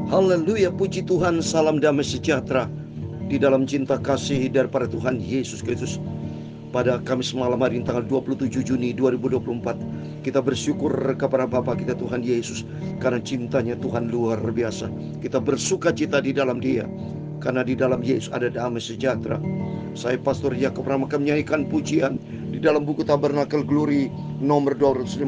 Haleluya, puji Tuhan, salam damai sejahtera di dalam cinta kasih daripada Tuhan Yesus Kristus. Pada Kamis malam hari ini tanggal 27 Juni 2024, kita bersyukur kepada Bapa kita Tuhan Yesus, karena cintanya Tuhan luar biasa. Kita bersuka cita di dalam Dia, karena di dalam Yesus ada damai sejahtera. Saya Pastor Yakob Rama akan menyanyikan pujian di dalam buku Tabernakel Glory nomor 251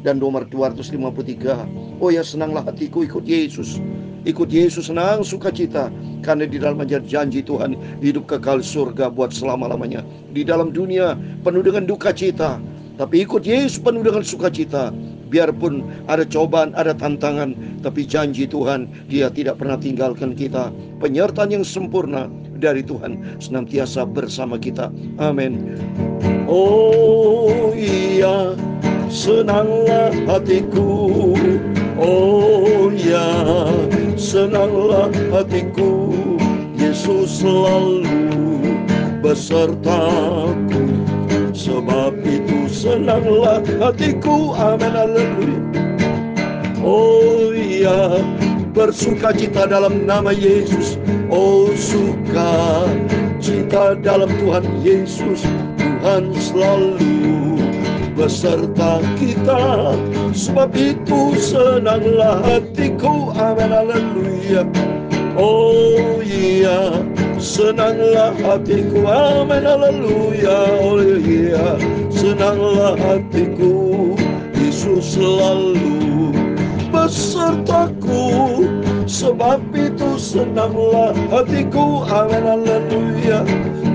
dan nomor 253. Oh ya, senanglah hatiku ikut Yesus. Ikut Yesus, senang sukacita, karena di dalam janji Tuhan hidup kekal surga buat selama-lamanya. Di dalam dunia penuh dengan duka cita, tapi ikut Yesus penuh dengan sukacita. Biarpun ada cobaan, ada tantangan, tapi janji Tuhan, Dia tidak pernah tinggalkan kita. Penyertaan yang sempurna dari Tuhan senantiasa bersama kita. Amin. Oh iya, senanglah hatiku. Oh ya, senanglah hatiku. Yesus selalu besertaku. Sebab itu senanglah hatiku. Amin, haleluya. Oh ya, bersuka cita dalam nama Yesus. Oh, suka cita dalam Tuhan Yesus. Tuhan selalu beserta kita. Sebab itu senanglah hatiku. Amin, haleluya. Oh iya, senanglah hatiku. Amin, haleluya. Oh iya, senanglah hatiku. Yesus selalu besertaku. Sebab itu senanglah hatiku. Amin, haleluya.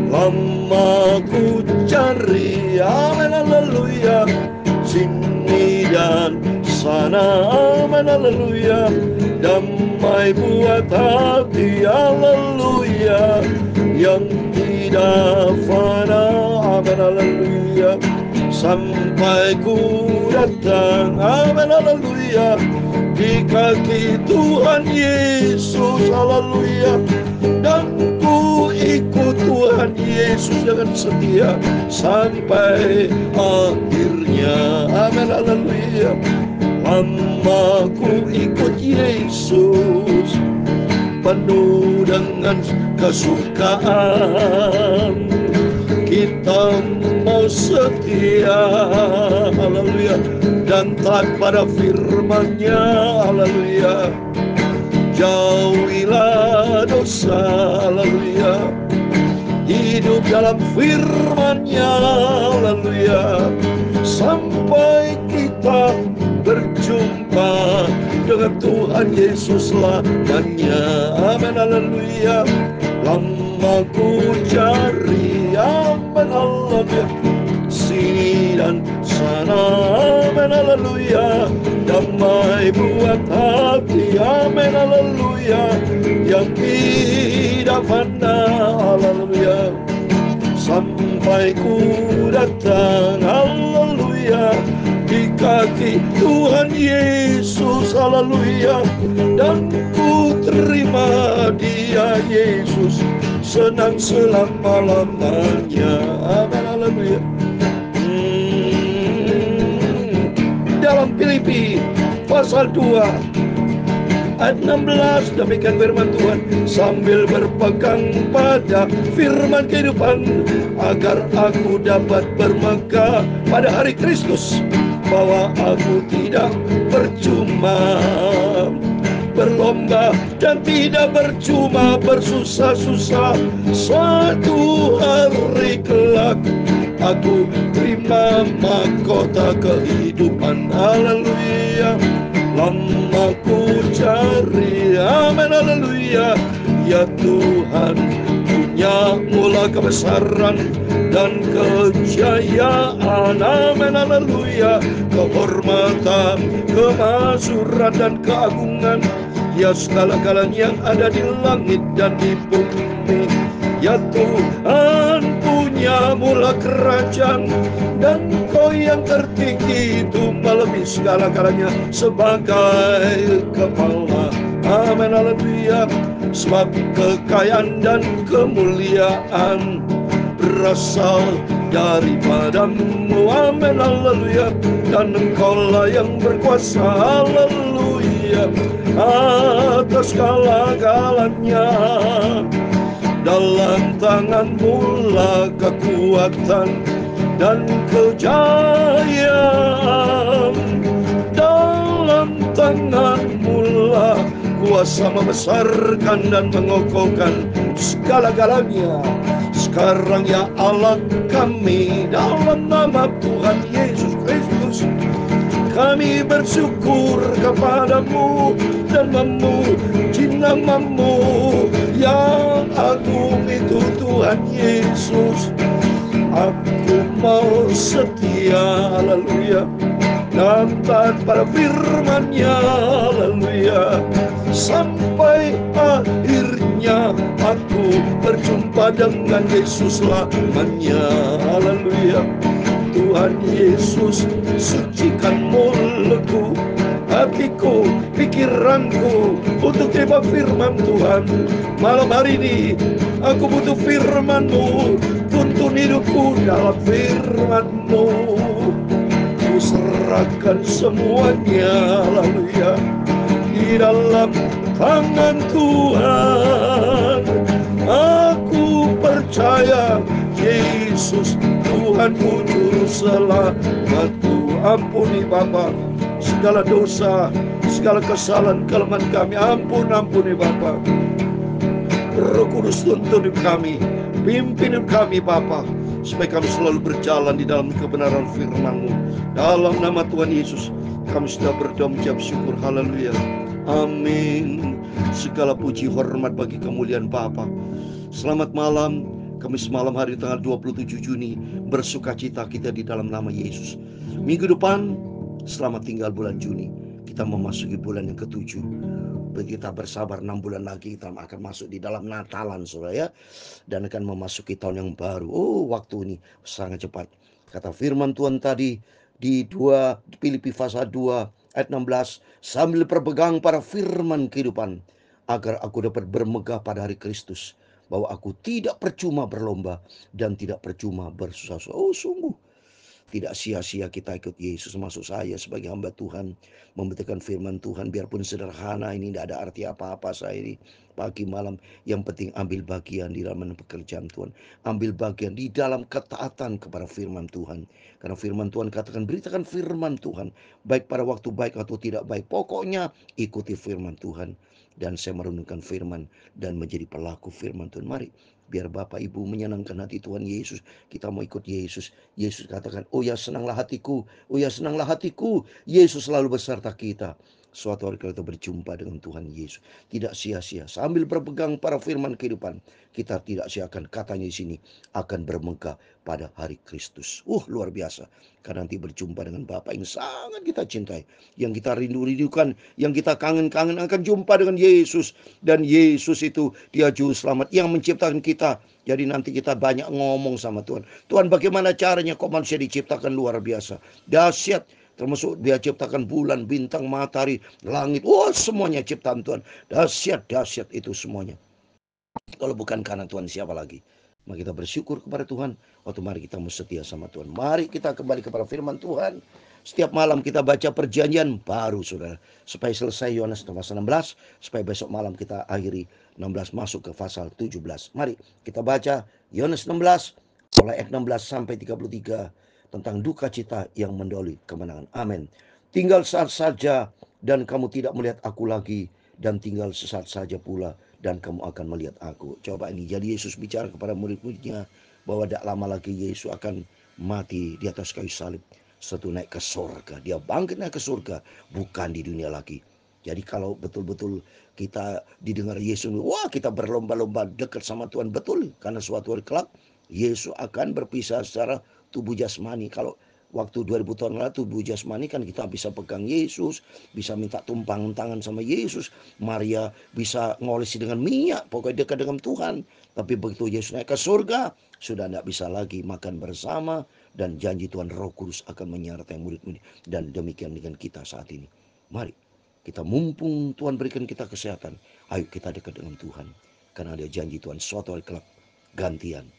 Lama ku cari, amin, haleluya, sini dan sana, amin, haleluya, damai buat hati, haleluya, yang tidak fana, amin, haleluya, sampai ku datang, amin, haleluya, di kaki Tuhan Yesus, haleluya. Dan ku ikut Tuhan Yesus dengan setia sampai akhirnya. Amin, haleluya. Lama ku ikut Yesus, penuh dengan kesukaan. Kita mau setia, haleluya, dan taat pada firman-Nya, haleluya. Jauhilah dosa, haleluya. Hidup dalam firman-Nya, haleluya. Sampai kita berjumpa dengan Tuhan Yesus lamanya. Amin, haleluya. Lama ku cari, amin, haleluya, sini dan sana, amin, haleluya, damai buat hati, amin, haleluya, yang tidak fana, haleluya, sampai ku datang, haleluya, di kaki Tuhan Yesus, haleluya, dan ku terima Dia Yesus, senang selama-lamanya. Amin, haleluya. Dalam Filipi pasal 2 ayat 16, demikian firman Tuhan, sambil berpegang pada firman kehidupan, agar aku dapat bermegah pada hari Kristus, bahwa aku tidak percuma berlomba dan tidak percuma bersusah-susah. Satu hari kelak aku terima mahkota kehidupan, haleluya. Lama ku cari, amin, haleluya, ya Tuhan, punya mula kebesaran dan kejayaan, amin, haleluya, kehormatan, kemasyhuran dan keagungan, ya segala-galanya yang ada di langit dan di bumi. Ya Tuhan, punya mula kerajaan, dan Kau yang tertinggi itu melebihi segala-galanya sebagai kepala. Amin, haleluya. Sebab kekayaan dan kemuliaan berasal daripadamu, amin, haleluya. Dan Engkaulah yang berkuasa, haleluya. atas segala-galanya. Dalam tangan-Mu lah kekuatan dan kejayaan. Dalam tangan-Mu lah kuasa membesarkan dan mengokohkan segala-galanya. Sekarang ya Allah kami, dalam nama Tuhan Yesus Kristus, kami bersyukur kepadamu dan memuji namamu yang agung itu Tuhan Yesus. Aku mau setia, haleluya, dan taat pada firman-Nya, haleluya, sampai akhirnya aku berjumpa dengan Yesus lamanya, haleluya. Tuhan Yesus, sucikan mulutku, hatiku, pikiranku untuk terima firman Tuhan. Malam hari ini aku butuh firman-Mu, tuntun hidupku dalam firman-Mu. Ku serahkan semuanya, haleluya, di dalam tangan Tuhan. Aku percaya Yesus Tuhanku juru selamatku. Ampuni Bapa segala dosa, segala kesalahan kelemahan kami. Ampuni Bapa. Roh Kudus tuntun hidup kami, pimpin hidup kami Bapa, supaya kami selalu berjalan di dalam kebenaran firman-Mu. Dalam nama Tuhan Yesus kami sudah berdoa mengucap syukur, haleluya, amin. Segala puji hormat bagi kemuliaan Bapa. Selamat malam, kami semalam hari tanggal 27 Juni bersukacita kita di dalam nama Yesus. Minggu depan selamat tinggal bulan Juni, kita memasuki bulan yang ke-7. Kita bersabar 6 bulan lagi kita akan masuk di dalam Natalan, saudara ya, dan akan memasuki tahun yang baru. Waktu ini sangat cepat. Kata firman Tuhan tadi di Filipi pasal 2 ayat 16, sambil berpegang pada firman kehidupan, agar aku dapat bermegah pada hari Kristus, bahwa aku tidak percuma berlomba dan tidak percuma bersusah-susah. Sungguh tidak sia-sia kita ikut Yesus. Masuk saya sebagai hamba Tuhan memberitakan firman Tuhan, biarpun sederhana, ini tidak ada arti apa-apa saya ini pagi malam. Yang penting ambil bagian di dalam pekerjaan Tuhan, ambil bagian di dalam ketaatan kepada firman Tuhan. Karena firman Tuhan katakan, beritakan firman Tuhan, baik pada waktu baik atau tidak baik, pokoknya ikuti firman Tuhan. Dan saya merenungkan firman dan menjadi pelaku firman Tuhan. Mari, biar Bapak Ibu menyenangkan hati Tuhan Yesus. Kita mau ikut Yesus. Yesus katakan, oh ya senanglah hatiku, oh ya senanglah hatiku, Yesus selalu beserta kita. Suatu hari kita berjumpa dengan Tuhan Yesus, tidak sia-sia. Sambil berpegang pada firman kehidupan, kita tidak sia-siakan, katanya di sini, akan bermegah pada hari Kristus. Luar biasa. Karena nanti berjumpa dengan Bapa yang sangat kita cintai, yang kita rindu-rindukan, yang kita kangen-kangen, akan jumpa dengan Yesus. Dan Yesus itu dia juru selamat yang menciptakan kita. Jadi nanti kita banyak ngomong sama Tuhan. Tuhan, bagaimana caranya kok manusia diciptakan? Luar biasa, dahsyat. Termasuk dia ciptakan bulan, bintang, matahari, langit. Semuanya ciptaan Tuhan. Dahsyat itu semuanya. Kalau bukan karena Tuhan, siapa lagi? Mari kita bersyukur kepada Tuhan. Mari kita mau setia sama Tuhan. Mari kita kembali kepada firman Tuhan. Setiap malam kita baca perjanjian baru, saudara, supaya selesai Yohanes pasal 16, supaya besok malam kita akhiri 16 masuk ke pasal 17. Mari kita baca Yohanes 16 mulai ayat 16 sampai 33 tentang duka cita yang mendahului kemenangan. Amin. Tinggal saat saja dan kamu tidak melihat aku lagi, dan tinggal sesaat saja pula dan kamu akan melihat aku. Coba ini, jadi Yesus bicara kepada murid-muridnya bahwa tidak lama lagi Yesus akan mati di atas kayu salib. Setelah naik ke surga, dia bangkit naik ke surga, bukan di dunia lagi. Jadi kalau betul-betul kita didengar Yesus, kita berlomba-lomba dekat sama Tuhan, betul. Karena suatu hari kelak Yesus akan berpisah secara tubuh jasmani. Kalau waktu 2000 tahun lalu tubuh jasmani kan kita bisa pegang Yesus, bisa minta tumpangan tangan sama Yesus, Maria bisa ngolesi dengan minyak, pokoknya dekat dengan Tuhan. Tapi begitu Yesus naik ke surga, sudah tidak bisa lagi makan bersama, dan janji Tuhan Roh Kudus akan menyertai murid-murid. Dan demikian dengan kita saat ini. Mari kita, mumpung Tuhan berikan kita kesehatan, ayo kita dekat dengan Tuhan. Karena ada janji Tuhan suatu hari kelak gantian,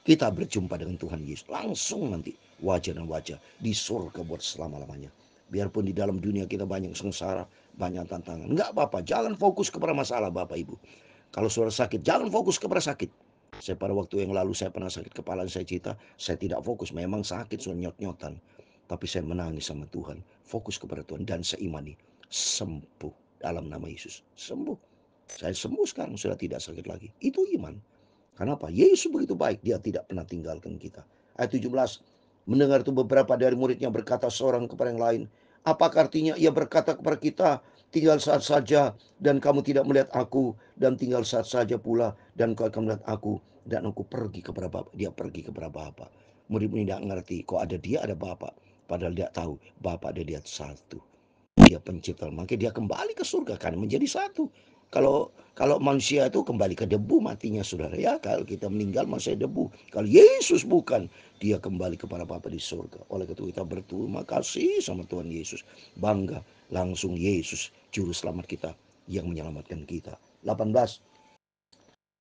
kita berjumpa dengan Tuhan Yesus langsung nanti, wajah dan wajah di surga buat selama-lamanya. Biarpun di dalam dunia kita banyak sengsara, banyak tantangan. Enggak apa-apa, jangan fokus kepada masalah Bapak Ibu. Kalau saudara sakit, jangan fokus kepada sakit. Saya pada waktu yang lalu saya pernah sakit kepala, saya cerita, saya tidak fokus, memang sakit, sudah nyot-nyotan. Tapi saya menangis sama Tuhan, fokus kepada Tuhan, dan saya imani, sembuh dalam nama Yesus. Sembuh. Saya sembuh sekarang, sudah tidak sakit lagi. Itu iman. Kenapa? Yesus begitu baik, dia tidak pernah tinggalkan kita. Ayat 17, mendengar itu beberapa dari muridnya berkata seorang kepada yang lain, apakah artinya ia berkata kepada kita, tinggal saat saja dan kamu tidak melihat aku, dan tinggal saat saja pula dan kau akan melihat aku, dan aku pergi kepada Bapa. Dia pergi kepada Bapa. Murid-murid tidak ngerti, kok ada dia ada Bapa. Padahal dia tahu Bapa ada dia satu. Dia pencipta, makanya dia kembali ke surga kan menjadi satu. Kalau manusia itu kembali ke debu matinya saudara ya. Kalau kita meninggal masih debu. Kalau Yesus bukan, dia kembali kepada Bapa di surga. Oleh itu kita berterima kasih sama Tuhan Yesus. Bangga langsung Yesus juru selamat kita yang menyelamatkan kita. 18.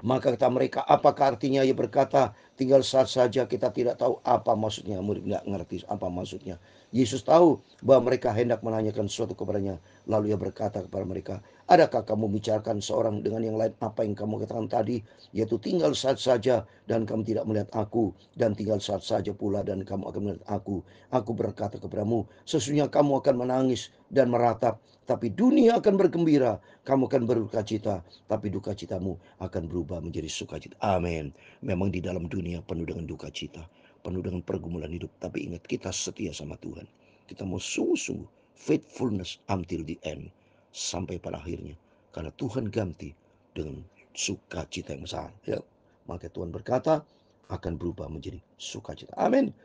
Maka kata mereka, apakah artinya? Ia berkata, tinggal saat saja, kita tidak tahu apa maksudnya. Murid tidak ngerti apa maksudnya. Yesus tahu bahwa mereka hendak menanyakan sesuatu kepadanya. Lalu ia berkata kepada mereka, adakah kamu bicarakan seorang dengan yang lain apa yang kamu katakan tadi? Yaitu tinggal saat saja dan kamu tidak melihat aku, dan tinggal saat saja pula dan kamu akan melihat aku. Aku berkata kepadamu, sesungguhnya kamu akan menangis dan meratap, tapi dunia akan bergembira. Kamu akan berduka cita, tapi duka citamu akan berubah menjadi sukacita. Amin. Memang di dalam dunia penuh dengan duka cita, penuh dengan pergumulan hidup. Tapi ingat, kita setia sama Tuhan. Kita mau sungguh-sungguh faithfulness until the end, sampai pada akhirnya. Karena Tuhan ganti dengan sukacita yang besar. Ya. Maka Tuhan berkata akan berubah menjadi sukacita. Amin.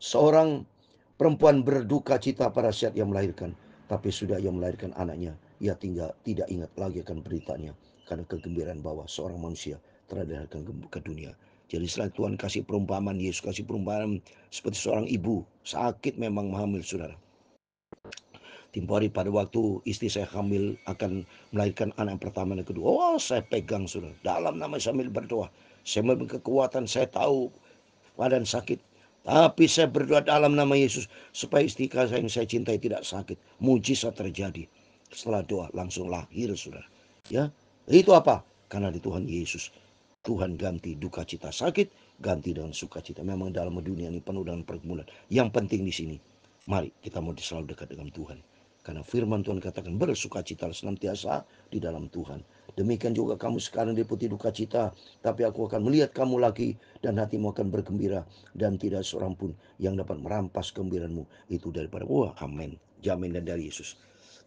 Seorang perempuan berduka cita pada saat ia melahirkan, tapi sudah ia melahirkan anaknya, ia tidak ingat lagi akan beritanya, karena kegembiraan bahwa seorang manusia telah dilahirkan ke dunia. Jadi selain Tuhan kasih perumpamaan, Yesus kasih perumpamaan seperti seorang ibu sakit memang hamil saudara. Tempoh hari pada waktu istri saya hamil akan melahirkan anak pertama dan kedua. Oh, saya pegang saudara. Dalam nama sambil berdoa. Saya memiliki kekuatan, saya tahu badan sakit. Tapi saya berdoa dalam nama Yesus supaya istri saya yang saya cintai tidak sakit. Mujizat terjadi. Setelah doa langsung lahir saudara. Ya, itu apa? Karena di Tuhan Yesus. Tuhan ganti duka cita sakit, ganti dengan sukacita. Memang dalam dunia ini penuh dengan pergumulan. Yang penting di sini, mari kita mau selalu dekat dengan Tuhan. Karena firman Tuhan katakan bersukacita senantiasa di dalam Tuhan. Demikian juga kamu sekarang diliputi duka cita, tapi aku akan melihat kamu lagi dan hatimu akan bergembira, dan tidak seorang pun yang dapat merampas gembiraanmu itu daripada amin. Jaminan dari Yesus.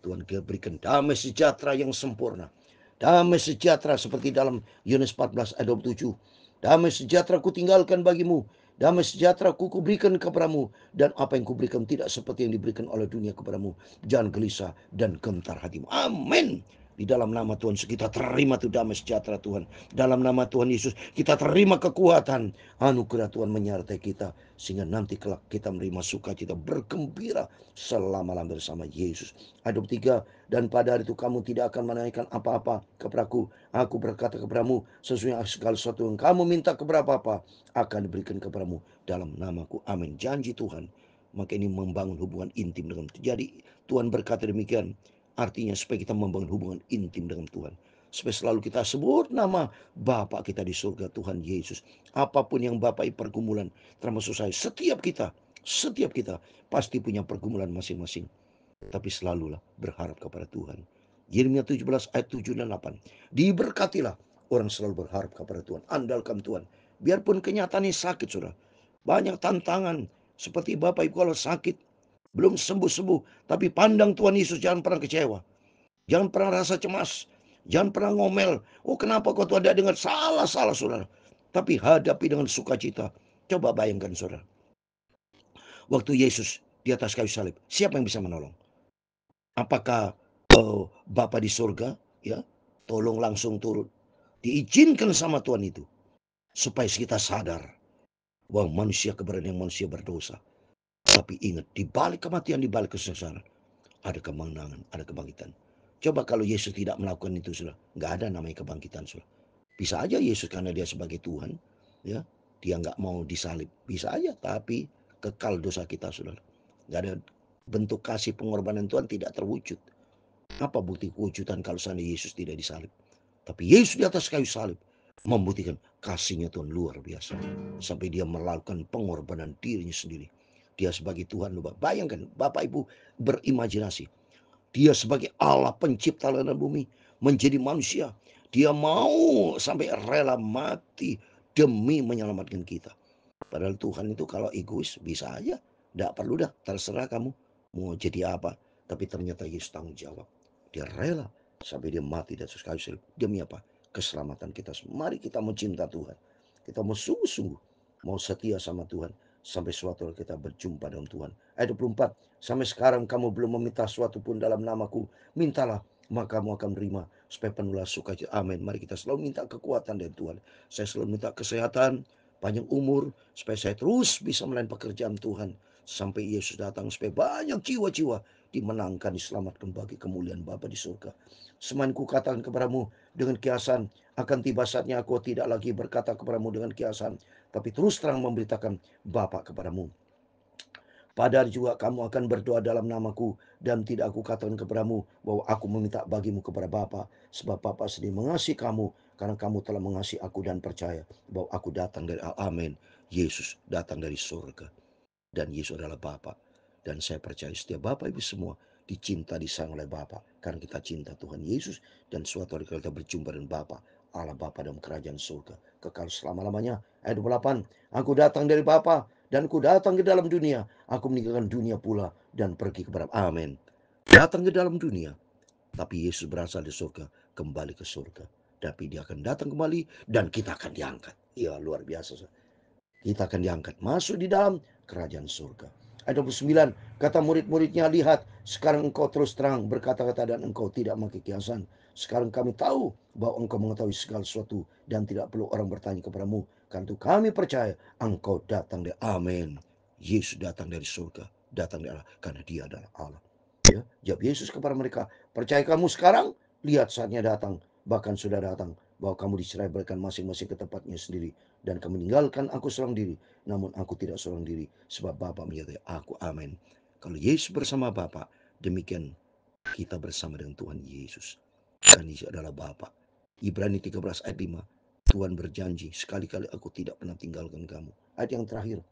Tuhan berikan damai sejahtera yang sempurna. Damai sejahtera seperti dalam Yohanes 14 ayat 27. Damai sejahtera ku tinggalkan bagimu, damai sejahtera ku berikan kepadamu, dan apa yang kuberikan tidak seperti yang diberikan oleh dunia kepadamu. Jangan gelisah dan gentar hatimu. Amin. Di dalam nama Tuhan Yesus kita terima tuh damai sejahtera Tuhan. Dalam nama Tuhan Yesus kita terima kekuatan. Anugerah Tuhan menyertai kita, sehingga nanti kelak kita menerima sukacita bergembira selama-lamanya bersama Yesus. Ayat 23, dan pada hari itu kamu tidak akan menanyakan apa-apa kepadaku. Aku berkata kepadamu, sesungguhnya segala sesuatu yang kamu minta kepada apa akan diberikan kepadamu dalam namaku. Amin. Janji Tuhan. Maka ini membangun hubungan intim dengan Tuhan. Jadi Tuhan berkata demikian. Artinya supaya kita membangun hubungan intim dengan Tuhan. Supaya selalu kita sebut nama Bapa kita di surga, Tuhan Yesus. Apapun yang Bapa pergumulan, termasuk saya, setiap kita pasti punya pergumulan masing-masing. Tapi selalulah berharap kepada Tuhan. Yeremia 17 ayat 7 dan 8. Diberkatilah orang selalu berharap kepada Tuhan. Andalkan Tuhan. Biarpun kenyataannya sakit sudah. Banyak tantangan. Seperti Bapak Ibu kalau sakit, belum sembuh-sembuh, tapi pandang Tuhan Yesus, jangan pernah kecewa. Jangan pernah rasa cemas. Jangan pernah ngomel. Oh, kenapa kau Tuhan tidak dengar? Salah saudara. Tapi hadapi dengan sukacita. Coba bayangkan saudara. Waktu Yesus di atas kayu salib, siapa yang bisa menolong? Apakah Bapa di surga, ya, tolong langsung turun. Diizinkan sama Tuhan itu supaya kita sadar bahwa manusia keberadaan manusia berdosa. Tapi ingat, di balik kematian, di balik kesesaran, ada kemenangan, ada kebangkitan. Coba kalau Yesus tidak melakukan itu, sudah nggak ada namanya kebangkitan, sudah. Bisa aja Yesus karena dia sebagai Tuhan, ya, dia nggak mau disalib, bisa aja. Tapi kekal dosa kita, sudah. Nggak ada bentuk kasih pengorbanan Tuhan tidak terwujud. Apa bukti kewujudan kalau seandainya Yesus tidak disalib? Tapi Yesus di atas kayu salib membuktikan kasihnya Tuhan luar biasa. Sampai dia melakukan pengorbanan dirinya sendiri. Dia sebagai Tuhan. Bayangkan Bapak Ibu berimajinasi. Dia sebagai Allah pencipta langit dan bumi menjadi manusia. Dia mau sampai rela mati demi menyelamatkan kita. Padahal Tuhan itu kalau egois bisa aja. Tidak perlu dah, terserah kamu mau jadi apa. Tapi ternyata Yesus tanggung jawab. Dia rela sampai dia mati di atas kayu salib. Demi apa? Keselamatan kita. Mari kita mau cinta Tuhan. Kita mau sungguh-sungguh mau setia sama Tuhan. Sampai suatu hari kita berjumpa dengan Tuhan. Ayat 24. Sampai sekarang kamu belum meminta sesuatu pun dalam namaku. Mintalah, maka kamu akan menerima. Supaya penuhlah sukacita. Amin. Mari kita selalu minta kekuatan dari Tuhan. Saya selalu minta kesehatan, panjang umur, supaya saya terus bisa melayani pekerjaan Tuhan. Sampai Yesus datang, supaya banyak jiwa-jiwa dimenangkan, diselamatkan bagi kemuliaan Bapa di surga. Semakin kukatakan kepadamu dengan kiasan, akan tiba saatnya aku tidak lagi berkata kepadamu dengan kiasan, tapi terus terang memberitakan Bapa kepadamu. Padahal juga kamu akan berdoa dalam namaku, dan tidak aku katakan kepadamu bahwa aku meminta bagimu kepada Bapa, sebab Bapa sendiri mengasihi kamu, karena kamu telah mengasihi aku dan percaya bahwa aku datang dari Allah. Amin. Yesus datang dari surga, dan Yesus adalah Bapa. Dan saya percaya setiap Bapak Ibu semua dicinta, disayang oleh Bapa, karena kita cinta Tuhan Yesus. Dan suatu hari kita berjumpa dengan Bapa, Allah Bapa dalam kerajaan surga kekal selama-lamanya. Ayat 28. Aku datang dari Bapa, dan aku datang ke dalam dunia. Aku meninggalkan dunia pula dan pergi kepada. Amin. Datang ke dalam dunia, tapi Yesus berasal dari surga, kembali ke surga. Tapi dia akan datang kembali dan kita akan diangkat. Ya, luar biasa. Kita akan diangkat masuk di dalam kerajaan surga. Ayat 29, kata murid-muridnya, lihat, sekarang engkau terus terang berkata-kata dan engkau tidak memakai kiasan. Sekarang kami tahu bahwa engkau mengetahui segala sesuatu dan tidak perlu orang bertanya kepadamu. Karena itu kami percaya engkau datang dari. Amin. Yesus datang dari surga, datang dari Allah, karena dia adalah Allah. Ya, jawab Yesus kepada mereka, percaya kamu sekarang? Lihat saatnya datang, bahkan sudah datang, bahwa kamu diceraikan masing-masing ke tempatnya sendiri. Dan kamu meninggalkan aku seorang diri. Namun aku tidak seorang diri, sebab Bapa menyertai aku. Amin. Kalau Yesus bersama Bapa, demikian kita bersama dengan Tuhan Yesus. Dan Yesus adalah Bapa. Ibrani 13 ayat 5. Tuhan berjanji, sekali-kali aku tidak pernah tinggalkan kamu. Ayat yang terakhir,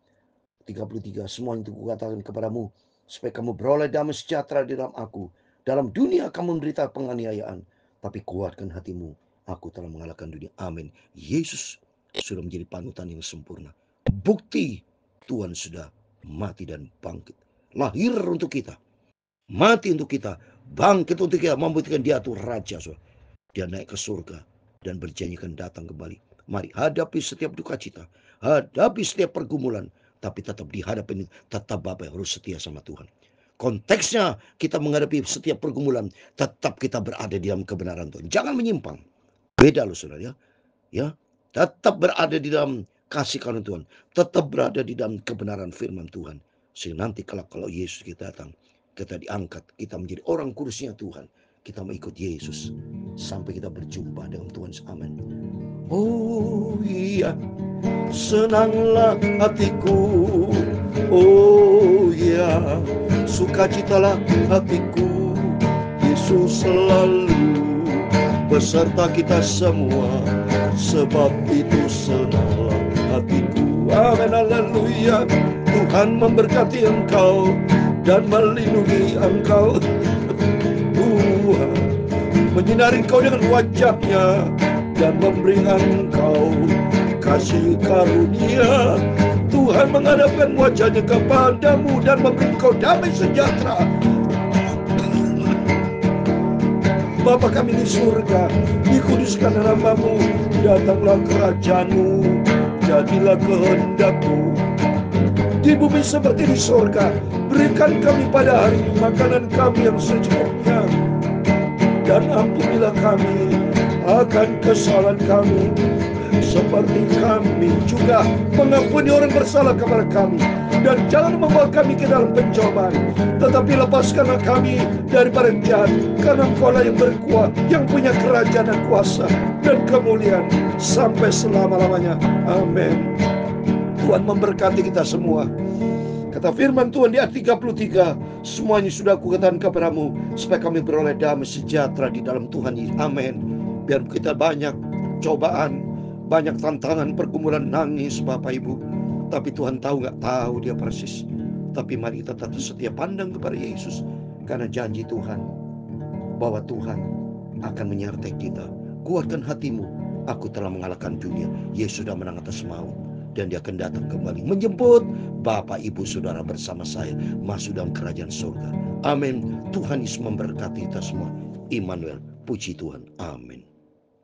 33. Semua itu kukatakan kepadamu, supaya kamu beroleh damai sejahtera di dalam aku. Dalam dunia kamu menderita penganiayaan, tapi kuatkan hatimu. Aku telah mengalahkan dunia. Amin. Yesus sudah menjadi panutan yang sempurna. Bukti Tuhan sudah mati dan bangkit. Lahir untuk kita, mati untuk kita, bangkit untuk kita, membuktikan dia itu raja. Dia naik ke surga dan berjanji akan datang kembali. Mari hadapi setiap duka cita, hadapi setiap pergumulan, tapi tetap dihadapi, tetap Bapak harus setia sama Tuhan. Konteksnya kita menghadapi setiap pergumulan, tetap kita berada di dalam kebenaran Tuhan. Jangan menyimpang. Beda loh saudara ya. Ya, tetap berada di dalam kasih karunia Tuhan, tetap berada di dalam kebenaran firman Tuhan. Sehingga nanti kalau Yesus kita datang, kita diangkat, kita menjadi orang kudusnya Tuhan. Kita mengikut Yesus sampai kita berjumpa dengan Tuhan. Amin. Oh iya, senanglah hatiku. Oh iya, sukacitalah hatiku. Yesus selalu beserta kita semua, sebab itu senanglah hatiku. Amin, haleluya. Tuhan memberkati engkau dan melindungi engkau. Tuhan menyinari engkau dengan wajahnya dan memberi engkau kasih karunia. Tuhan menghadapkan wajahnya kepadamu dan memberi engkau damai sejahtera. Bapa kami di surga, dikuduskan namamu, datanglah kerajaanmu, jadilah kehendakmu di bumi seperti di surga. Berikan kami pada hari ini makanan kami yang secukupnya, dan ampunilah kami akan kesalahan kami, seperti kami juga mengampuni orang bersalah kepada kami. Dan jangan membawa kami ke dalam pencobaan, tetapi lepaskanlah kami daripada jahat, karena Engkau lah yang berkuasa, yang punya kerajaan dan kuasa dan kemuliaan sampai selama-lamanya. Amin. Tuhan memberkati kita semua. Kata firman Tuhan di ayat 33, Semuanya sudah aku katakan kepadamu, supaya kami beroleh damai sejahtera di dalam Tuhan Yesus. Amin. Biar kita banyak cobaan, banyak tantangan, pergumulan, nangis Bapak Ibu, tapi Tuhan tahu nggak tahu dia persis. Tapi mari kita tetap setia pandang kepada Yesus, karena janji Tuhan bahwa Tuhan akan menyertai kita. Kuatkan hatimu, aku telah mengalahkan dunia. Yesus sudah menang atas maut, dan dia akan datang kembali menjemput Bapak Ibu Saudara bersama saya masuk dalam kerajaan surga. Amin. Tuhan Yesus memberkati kita semua. Immanuel, puji Tuhan. Amin.